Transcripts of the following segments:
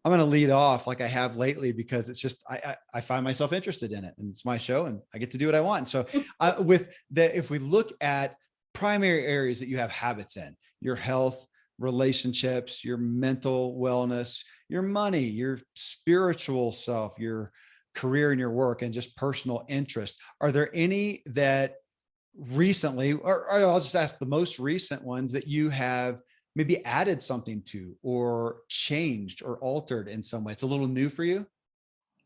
I'm going to lead off like I have lately because it's just, I find myself interested in it and it's my show and I get to do what I want. So with the, if we look at primary areas that you have habits in, your health, relationships, your mental wellness, your money, your spiritual self, your career and your work, and just personal interest, are there any that recently, or I'll just ask the most recent ones that you have maybe added something to or changed or altered in some way? It's a little new for you.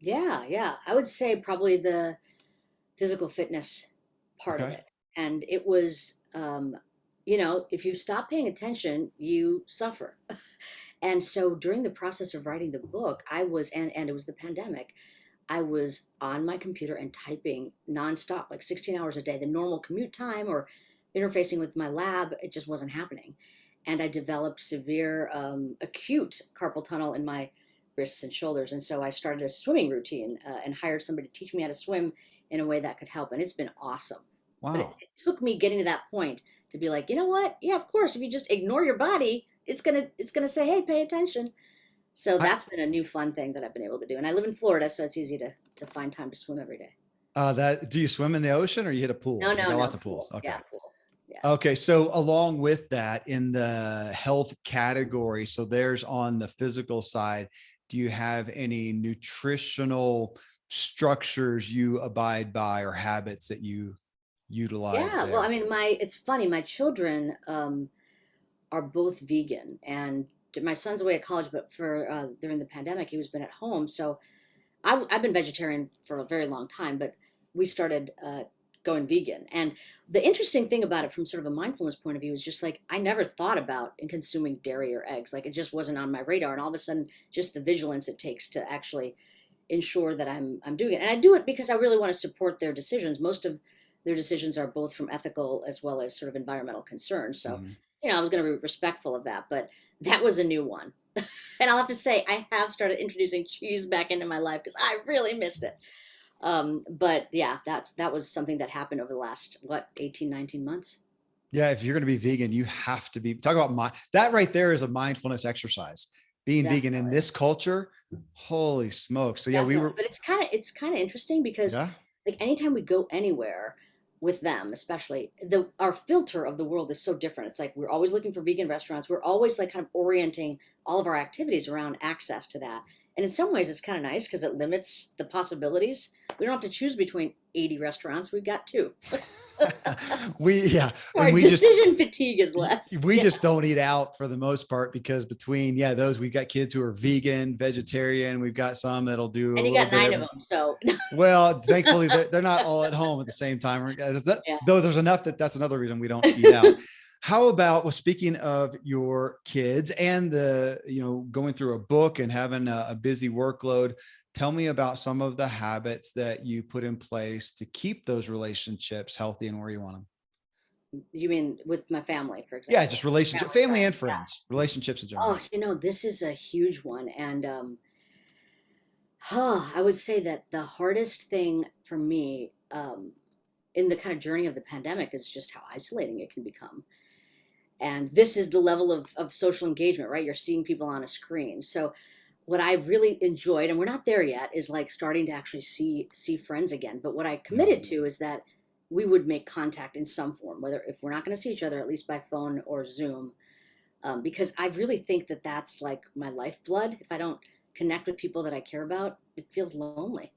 Yeah, yeah. I would say probably the physical fitness part of Okay. it. And it was, if you stop paying attention, you suffer. And so during the process of writing the book, and it was the pandemic, I was on my computer and typing nonstop, like 16 hours a day, the normal commute time or interfacing with my lab, it just wasn't happening. And I developed severe, acute carpal tunnel in my wrists and shoulders. And so I started a swimming routine and hired somebody to teach me how to swim in a way that could help. And it's been awesome. But it, Wow. it took me getting to that point to be like, you know what? Yeah, of course. If you just ignore your body, it's gonna say, hey, pay attention. So I, that's been a new fun thing that I've been able to do. And I live in Florida, so it's easy to find time to swim every day. that, do you swim in the ocean or you hit a No, pool? You no, got no, lots of pool. pools. Okay. Yeah, pool. Yeah. Okay. So along with that in the health category, so there's on the physical side, do you have any nutritional structures you abide by or habits that you utilize Yeah. Well, I there? mean, it's funny. My children are both vegan, and my son's away at college, but for during the pandemic, he was been at home. So I've been vegetarian for a very long time, but we started going vegan. And the interesting thing about it from sort of a mindfulness point of view is just like I never thought about in consuming dairy or eggs. Like it just wasn't on my radar. And all of a sudden, just the vigilance it takes to actually ensure that I'm doing it. And I do it because I really want to support their decisions. Most of their decisions are both from ethical as well as sort of environmental concerns. So, Mhm. I was going to be respectful of that, but that was a new one. And I'll have to say, I have started introducing cheese back into my life because I really missed it. But yeah, that was something that happened over the last, what, 18, 19 months. Yeah, if you're going to be vegan, you have to be talk about that right there is a mindfulness exercise. Being vegan in Definitely. this culture, holy smokes. So yeah, we Definitely. were, But it's kind of interesting because yeah. like anytime we go anywhere with them, especially the our filter of the world is so different. It's like we're always looking for vegan restaurants. We're always like kind of orienting all of our activities around access to that. And in some ways it's kind of nice because it limits the possibilities. We don't have to choose between 80 restaurants. We've got two. Yeah, and Our decision fatigue is less. we Yeah. just don't eat out for the most part because between, yeah, those, we've got kids who are vegan, vegetarian, we've got some that'll do a And you little got bit nine of every. them. So Well, thankfully they're not all at home at the same time. yeah. Though there's enough that's another reason we don't eat out. How about, well, speaking of your kids and the, going through a book and having a busy workload, tell me about some of the habits that you put in place to keep those relationships healthy and where you want them. You mean with my family, for Yeah, just example? relationship, Family family time. and friends, relationships in Oh, general. this is a huge one. And I would say that the hardest thing for me in the kind of journey of the pandemic is just how isolating it can become. And this is the level of social engagement, right? You're seeing people on a screen. So what I've really enjoyed, and we're not there yet, is like starting to actually see friends again. But what I Yeah. committed to is that we would make contact in some form, whether if we're not going to see each other, at least by phone or Zoom, because I really think that that's like my lifeblood. If I don't connect with people that I care about, it feels lonely.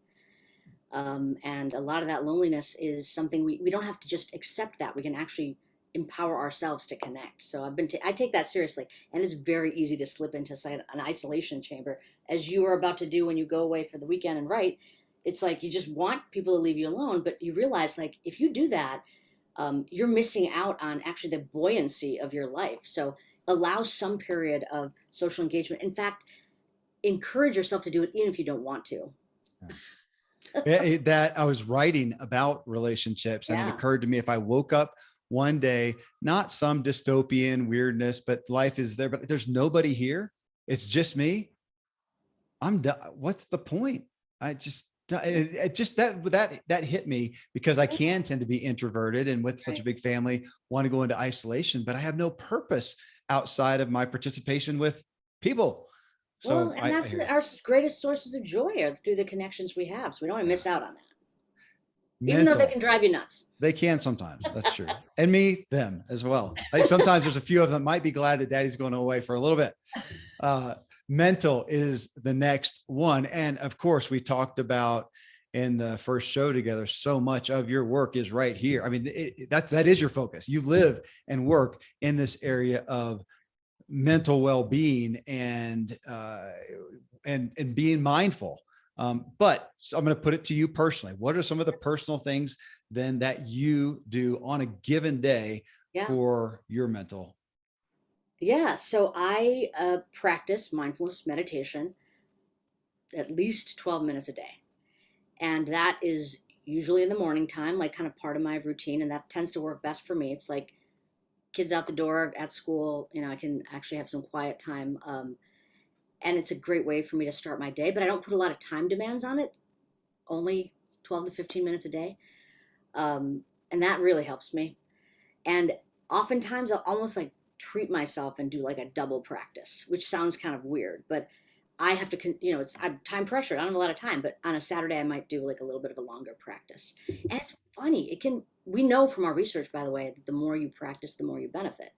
And a lot of that loneliness is something we don't have to just accept that. We can actually empower ourselves to connect. So I take that seriously. And it's very easy to slip into an isolation chamber, as you are about to do when you go away for the weekend and write. It's like you just want people to leave you alone, but you realize like if you do that, you're missing out on actually the buoyancy of your life. So allow some period of social engagement. In fact, encourage yourself to do it even if you don't want to. That I was writing about relationships, and it Yeah. occurred to me, if I woke up one day, not some dystopian weirdness, but life is there, but there's nobody here. It's just me. I'm done. What's the point? I just, it just that hit me because I Right. can tend to be introverted and with such a Right. big family, want to go into isolation, but I have no purpose outside of my participation with people. Well, So and I that's hear you. our greatest sources of joy are through the connections we have. So we don't want to Yeah. miss out on that, even though they Mental. can drive you nuts. They can sometimes. That's true. And me, them as well. Like sometimes there's a few of them might be glad that daddy's going away for a little bit. Uh, Mental is the next one. And of course, we talked about in the first show together, so much of your work is right here. I mean, that is your focus. You live and work in this area of mental well-being and being mindful. But so I'm going to put it to you personally. What are some of the personal things then that you do on a given day Yeah. for your mental? Yeah. So I practice mindfulness meditation at least 12 minutes a day. And that is usually in the morning time, like kind of part of my routine. And that tends to work best for me. It's like kids out the door at school, I can actually have some quiet time. And it's a great way for me to start my day, but I don't put a lot of time demands on it, only 12 to 15 minutes a day. And that really helps me. And oftentimes I'll almost like treat myself and do like a double practice, which sounds kind of weird, but I have to, I'm time pressured. I don't have a lot of time, but on a Saturday, I might do like a little bit of a longer practice. And it's funny. We know from our research, by the way, that the more you practice, the more you benefit.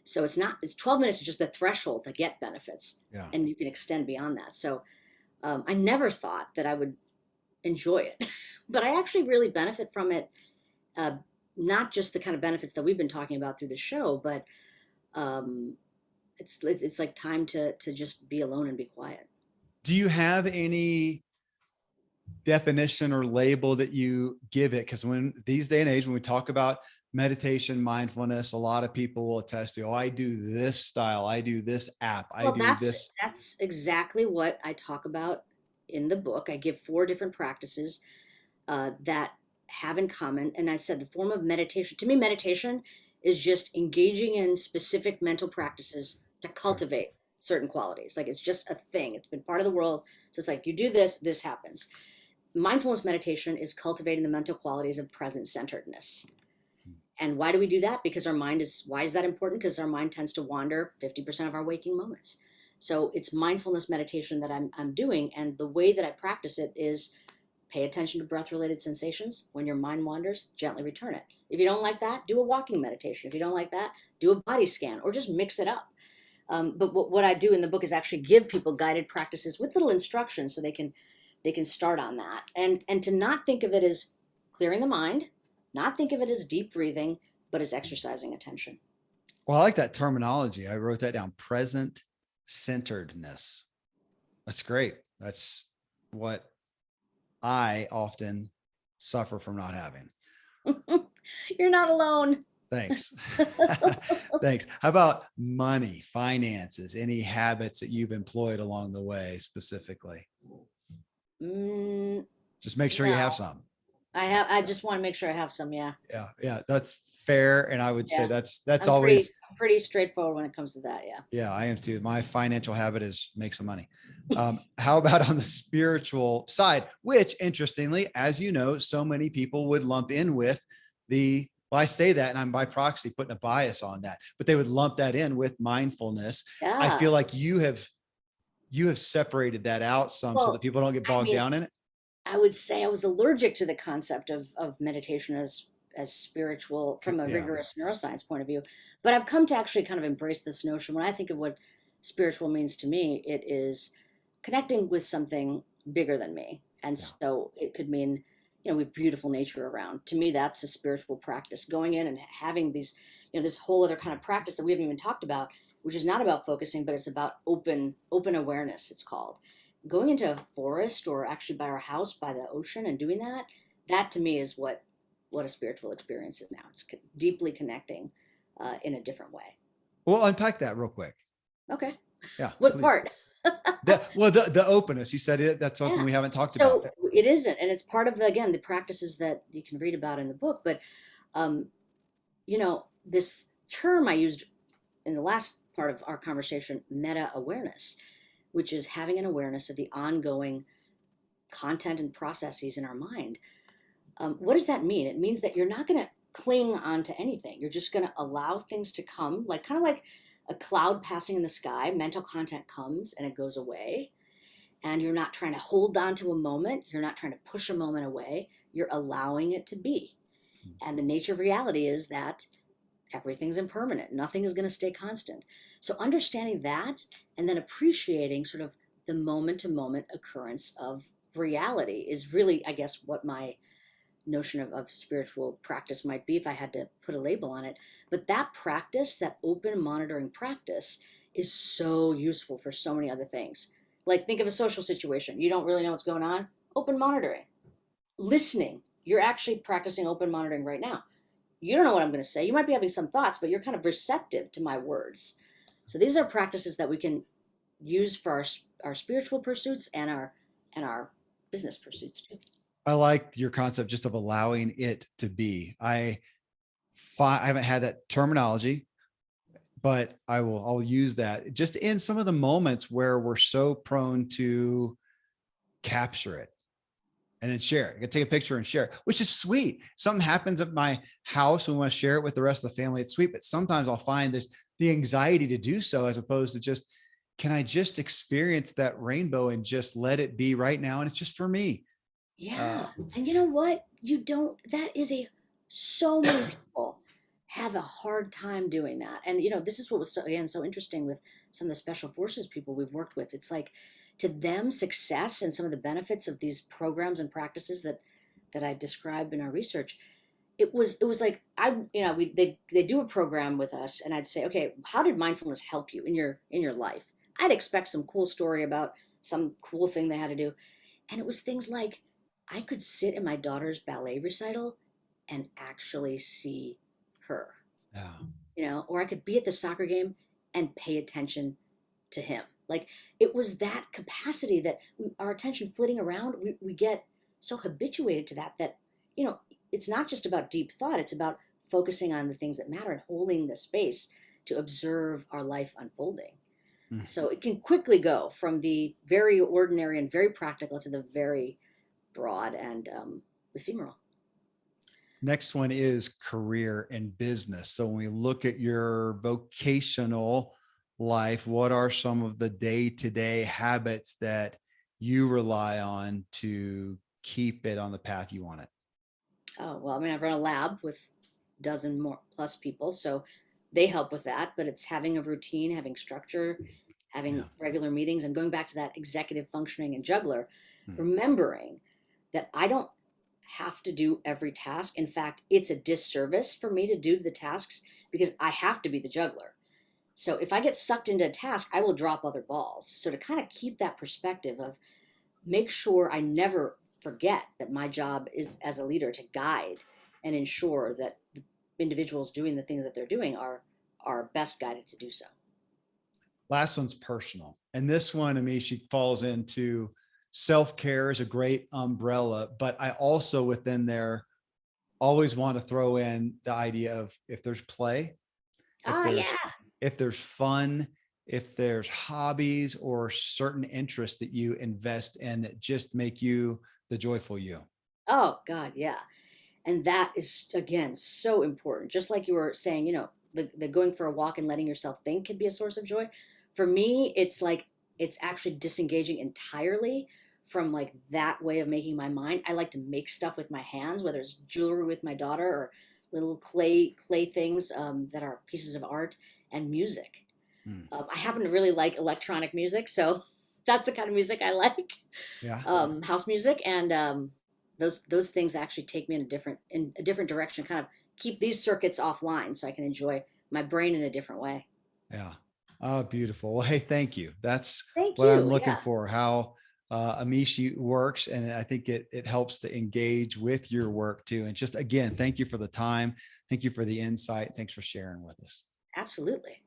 So it's 12 minutes is just the threshold to get benefits. Yeah. And you can extend beyond that. So I never thought that I would enjoy it, but I actually really benefit from it. Uh, Not just the kind of benefits that we've been talking about through the show, but um, it's like time to just be alone and be quiet. Do you have any definition or label that you give it? Because when these day and age, when we talk about meditation, mindfulness, a lot of people will attest to, oh, I do this style, I do this app, I Well, do that's this. that's exactly what I talk about in the book. I give four different practices that have in common, and I said the form of meditation. To me, meditation is just engaging in specific mental practices to Okay. cultivate certain qualities. Like it's just a thing. It's been part of the world. So it's like you do this, this happens. Mindfulness meditation is cultivating the mental qualities of present centeredness. And why do we do that? Because why is that important? Because our mind tends to wander 50% of our waking moments. So it's mindfulness meditation that I'm doing. And the way that I practice it is pay attention to breath related sensations. When your mind wanders, gently return it. If you don't like that, do a walking meditation. If you don't like that, do a body scan or just mix it up. But what I do in the book is actually give people guided practices with little instructions so they can start on that, and to not think of it as clearing the mind, not think of it as deep breathing, but as exercising attention. Well, I like that terminology. I wrote that down. Present centeredness. That's great. That's what I often suffer from not having. You're not alone. Thanks. Thanks. How about money, finances, any habits that you've employed along the way specifically? Mm, Just make sure you have no, some. I just want to make sure I have some. Yeah, Yeah. Yeah. That's fair. And I would say yeah. that's I'm pretty always, I'm pretty straightforward when it comes to that. Yeah. yeah, I am too. My financial habit is make some money. How about on the spiritual side, which interestingly, as you know, so many people would lump in with well, I say that and I'm by proxy putting a bias on that, but they would lump that in with mindfulness. I Yeah. feel like you have separated that out some so that Well, people don't get I bogged mean, down in it. I would say I was allergic to the concept of meditation as spiritual from a Yeah. rigorous neuroscience point of view. But I've come to actually kind of embrace this notion. When I think of what spiritual means to me, it is connecting with something bigger than me. And Yeah. so it could mean, we have beautiful nature around. To me, that's a spiritual practice. Going in and having these, this whole other kind of practice that we haven't even talked about, which is not about focusing, but it's about open awareness, it's called. Going into a forest or actually by our house by the ocean and doing that to me is what a spiritual experience is now. It's deeply connecting in a different way. Well, unpack that real quick. Okay. Yeah, What please. part? The openness, you said it, that's something Yeah. we haven't talked about. So it isn't, and it's part of the practices that you can read about in the book. But um, this term I used in the last part of our conversation, meta awareness, which is having an awareness of the ongoing content and processes in our mind. What does that mean? It means that you're not going to cling on to anything. You're just going to allow things to come, like kind of like a cloud passing in the sky, mental content comes and it goes away. And you're not trying to hold on to a moment. You're not trying to push a moment away. You're allowing it to be. And the nature of reality is that everything's impermanent. Nothing is going to stay constant. So understanding that and then appreciating sort of the moment to moment occurrence of reality is really, I guess, what my notion of spiritual practice might be if I had to put a label on it. But that practice, that open monitoring practice, is so useful for so many other things. Like think of a social situation. You don't really know what's going on. Open monitoring. Listening. You're actually practicing open monitoring right now. You don't know what I'm going to say. You might be having some thoughts, but you're kind of receptive to my words. So these are practices that we can use for our spiritual pursuits and our business pursuits too. I like your concept just of allowing it to be. I haven't had that terminology, but I'll use that just in some of the moments where we're so prone to capture it and then share it. You can take a picture and share it, which is sweet. Something happens at my house and we want to share it with the rest of the family. It's sweet, but sometimes I'll find there's the anxiety to do so as opposed to just, can I just experience that rainbow and just let it be right now? And it's just for me. Yeah. Uh, And you know what? You don't, that is a, so many people have a hard time doing that. And, this is what was so, again, so interesting with some of the special forces people we've worked with. It's like to them, success and some of the benefits of these programs and practices that I described in our research, it was like they do a program with us and I'd say, okay, how did mindfulness help you in your life? I'd expect some cool story about some cool thing they had to do. And it was things like I could sit in my daughter's ballet recital and actually see her, yeah. or I could be at the soccer game and pay attention to him. Like it was that capacity that our attention flitting around, we get so habituated to that, you know, it's not just about deep thought, it's about focusing on the things that matter and holding the space to observe our life unfolding. Mm. So it can quickly go from the very ordinary and very practical to the very broad and ephemeral. Next one is career and business. So when we look at your vocational life, what are some of the day-to-day habits that you rely on to keep it on the path you want it? Oh, well, I mean, I've run a lab with a dozen more plus people, so they help with that. But it's having a routine, having structure, Yeah. having regular meetings, and going back to that executive functioning and juggler, Mm. remembering that I don't have to do every task. In fact, it's a disservice for me to do the tasks because I have to be the juggler. So if I get sucked into a task, I will drop other balls. So to kind of keep that perspective of make sure I never forget that my job is as a leader to guide and ensure that the individuals doing the thing that they're doing are best guided to do so. Last one's personal. And this one, Amishi, falls into self-care is a great umbrella, but I also within there always want to throw in the idea of if there's play, if Ah, there's yeah. if there's fun, if there's hobbies or certain interests that you invest in that just make you the joyful you. Oh, God, yeah. And that is, again, so important. Just like you were saying, the going for a walk and letting yourself think can be a source of joy. For me, it's like it's actually disengaging entirely from like that way of making my mind. I like to make stuff with my hands, whether it's jewelry with my daughter or little clay things that are pieces of art and music. Mm. I happen to really like electronic music, so that's the kind of music I like. Yeah. House music, and those things actually take me in a different direction. Kind of keep these circuits offline, so I can enjoy my brain in a different way. Yeah. Oh, beautiful. Well, hey, thank you. That's Thank what I'm you. looking Yeah, for, how Amishi works. And I think it helps to engage with your work too. And just again, thank you for the time. Thank you for the insight. Thanks for sharing with us. absolutely.